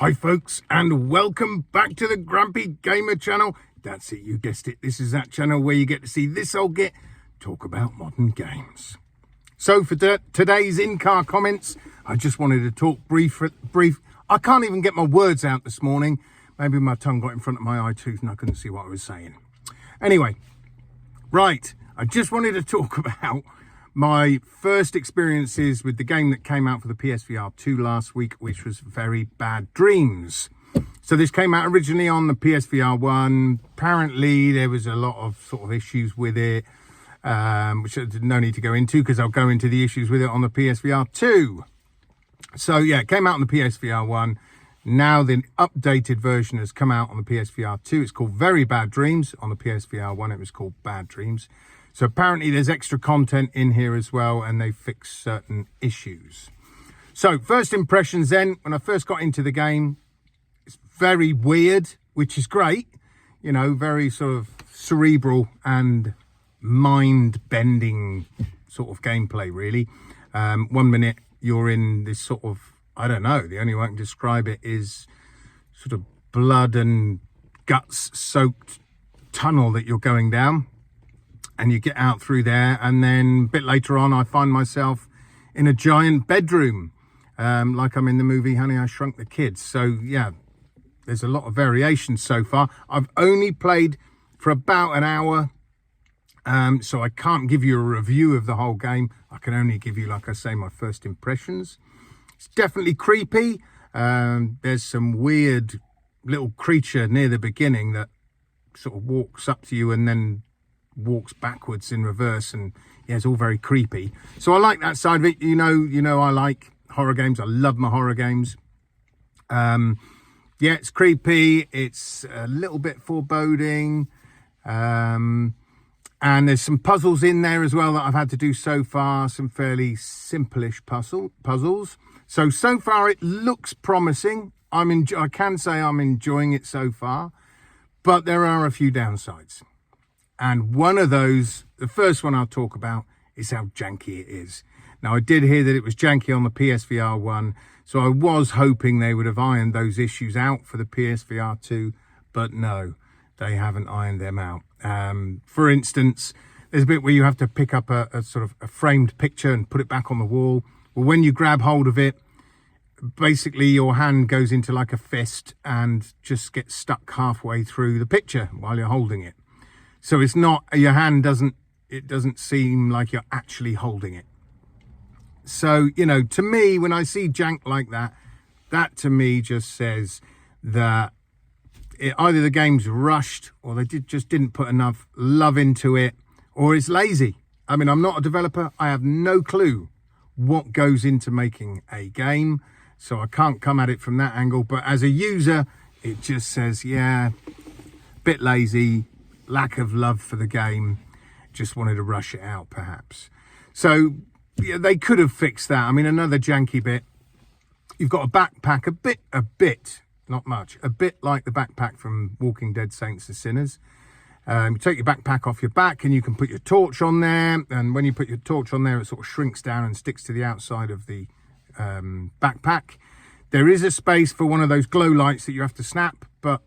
Hi folks, and welcome back to the Grumpy Gamer channel. That's it, you guessed it. This is that channel where you get to see this old git talk about modern games. So for today's in-car comments, I just wanted to talk brief. I can't even get my words out this morning. Maybe my tongue got in front of my eye tooth and I couldn't see what I was saying. Anyway, right, I just wanted to talk about my first experiences with the game that came out for the PSVR 2 last week, which was Very Bad Dreams. So this came out originally on the PSVR 1. Apparently there was a lot of sort of issues with it, which I no need to go into because I'll go into the issues with it on the PSVR 2. So yeah, it came out on the PSVR 1. Now the updated version has come out on the PSVR 2. It's called Very Bad Dreams. On the PSVR 1 it was called Bad Dreams. So apparently there's extra content in here as well, and they fixed certain issues. So first impressions then, when I first got into the game, it's very weird, which is great. You know, very sort of cerebral and mind-bending sort of gameplay, really. 1 minute you're in this sort of, I don't know, the only way I can describe it is sort of blood and guts-soaked tunnel that you're going down. And you get out through there, and then a bit later on I find myself in a giant bedroom, like I'm in the movie Honey, I Shrunk the Kids. So yeah, there's a lot of variation so far. I've only played for about an hour, so I can't give you a review of the whole game. I can only give you, like I say, my first impressions. It's definitely creepy. There's some weird little creature near the beginning that sort of walks up to you and then walks backwards in reverse, and yeah, it's all very creepy. So I like that side of it. You know I like horror games. I love my horror games. Yeah, it's creepy, it's a little bit foreboding, and there's some puzzles in there as well that I've had to do so far, some fairly simple-ish puzzles. So far it looks promising. I can say I'm enjoying it so far, but there are a few downsides. And one of those, the first one I'll talk about, is how janky it is. Now, I did hear that it was janky on the PSVR 1, so I was hoping they would have ironed those issues out for the PSVR 2, but no, they haven't ironed them out. For instance, there's a bit where you have to pick up a sort of a framed picture and put it back on the wall. Well, when you grab hold of it, basically your hand goes into like a fist and just gets stuck halfway through the picture while you're holding it. So it's not, your hand doesn't seem like you're actually holding it. So, you know, to me, when I see jank like that, that to me just says that either the game's rushed, or they just didn't put enough love into it, or it's lazy. I mean, I'm not a developer. I have no clue what goes into making a game, so I can't come at it from that angle. But as a user, it just says, yeah, bit lazy, lack of love for the game, just wanted to rush it out perhaps. So yeah, they could have fixed that. I mean, another janky bit, you've got a backpack, a bit, not much, a bit like the backpack from Walking Dead Saints and Sinners. You take your backpack off your back and you can put your torch on there, and when you put your torch on there, it sort of shrinks down and sticks to the outside of the backpack. There is a space for one of those glow lights that you have to snap, but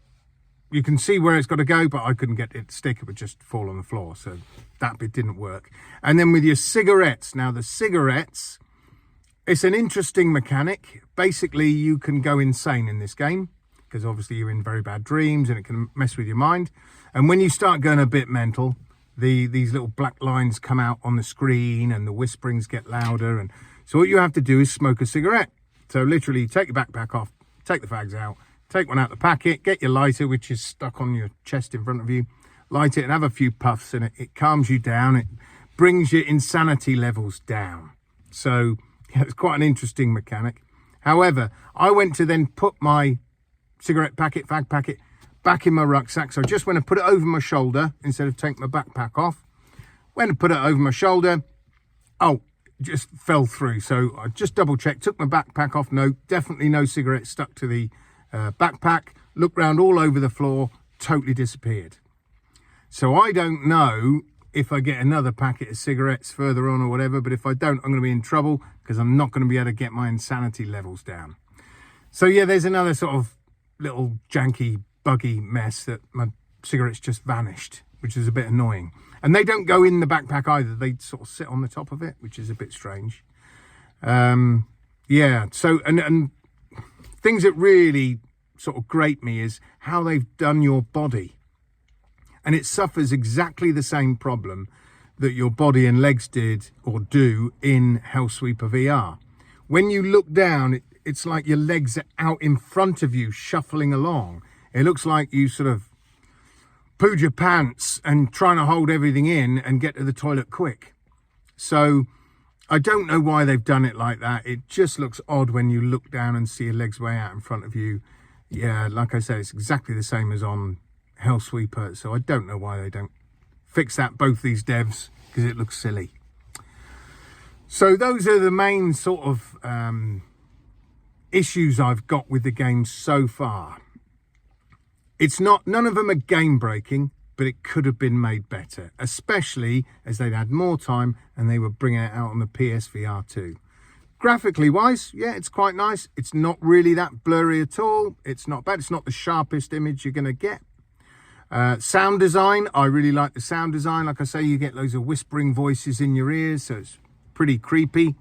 you can see where it's got to go, but I couldn't get it to stick. It would just fall on the floor. So that bit didn't work. And then with your cigarettes, now the cigarettes, it's an interesting mechanic. Basically, you can go insane in this game because obviously you're in very bad dreams and it can mess with your mind. And when you start going a bit mental, these little black lines come out on the screen and the whisperings get louder. And so what you have to do is smoke a cigarette. So literally take your backpack off, take the fags out, take one out the packet, get your lighter, which is stuck on your chest in front of you, light it and have a few puffs, and it calms you down. It brings your insanity levels down. So yeah, it's quite an interesting mechanic. However, I went to then put my cigarette packet, fag packet, back in my rucksack. So I just went and put it over my shoulder instead of taking my backpack off. Went and put it over my shoulder. Oh, just fell through. So I just double checked, took my backpack off. No, definitely no cigarettes stuck to the backpack. Looked round all over the floor, totally disappeared. So I don't know if I get another packet of cigarettes further on or whatever, but if I don't, I'm going to be in trouble because I'm not going to be able to get my insanity levels down. So yeah, there's another sort of little janky, buggy mess that my cigarettes just vanished, which is a bit annoying. And they don't go in the backpack either. They sort of sit on the top of it, which is a bit strange. Yeah, so, and things that really sort of grate me is how they've done your body. And it suffers exactly the same problem that your body and legs did or do in Hellsweeper VR. When you look down, it's like your legs are out in front of you, shuffling along. It looks like you sort of pooed your pants and trying to hold everything in and get to the toilet quick. So I don't know why they've done it like that. It just looks odd when you look down and see your legs way out in front of you. Yeah, like I said, it's exactly the same as on Hellsweeper. So I don't know why they don't fix that, both these devs, because it looks silly. So those are the main sort of issues I've got with the game so far. It's not, none of them are game breaking, but it could have been made better, especially as they'd had more time and they were bringing it out on the PSVR 2. Graphically wise, yeah, it's quite nice. It's not really that blurry at all. It's not bad. It's not the sharpest image you're going to get. Sound design, I really like the sound design. Like I say, you get loads of whispering voices in your ears, so it's pretty creepy.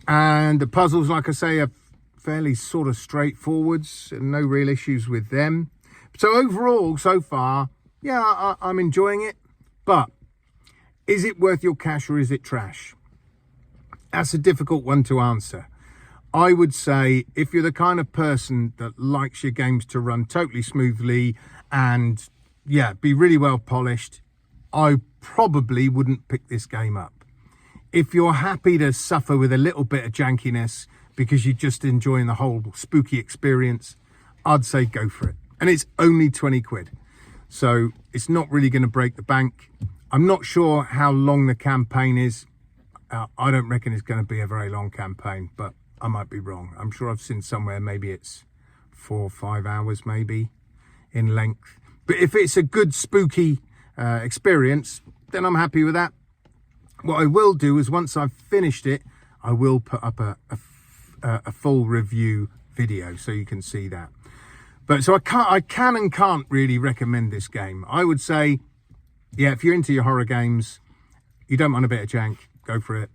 And the puzzles, like I say, are fairly sort of straightforwards and no real issues with them. So overall, so far, yeah, I'm enjoying it. But is it worth your cash or is it trash? That's a difficult one to answer. I would say if you're the kind of person that likes your games to run totally smoothly and, yeah, be really well polished, I probably wouldn't pick this game up. If you're happy to suffer with a little bit of jankiness because you're just enjoying the whole spooky experience, I'd say go for it. And it's only 20 quid. So it's not really going to break the bank. I'm not sure how long the campaign is. I don't reckon it's going to be a very long campaign, but I might be wrong. I'm sure I've seen somewhere maybe it's 4 or 5 hours maybe in length. But if it's a good spooky experience, then I'm happy with that. What I will do is once I've finished it, I will put up a full review video so you can see that. But so I can and can't really recommend this game. I would say, yeah, if you're into your horror games, you don't mind a bit of jank, go for it.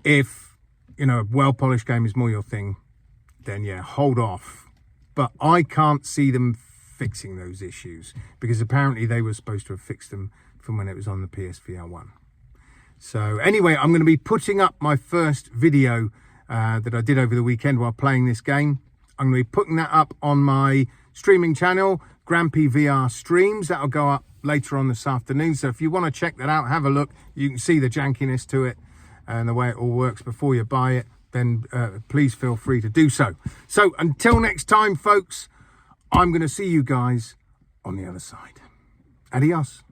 If, you know, a well-polished game is more your thing, then yeah, hold off. But I can't see them fixing those issues because apparently they were supposed to have fixed them from when it was on the PSVR 1. So anyway, I'm going to be putting up my first video that I did over the weekend while playing this game. I'm going to be putting that up on my streaming channel, Grampy VR Streams. That'll go up later on this afternoon. So if you want to check that out, have a look. You can see the jankiness to it and the way it all works before you buy it. Then please feel free to do so. So until next time, folks, I'm going to see you guys on the other side. Adios.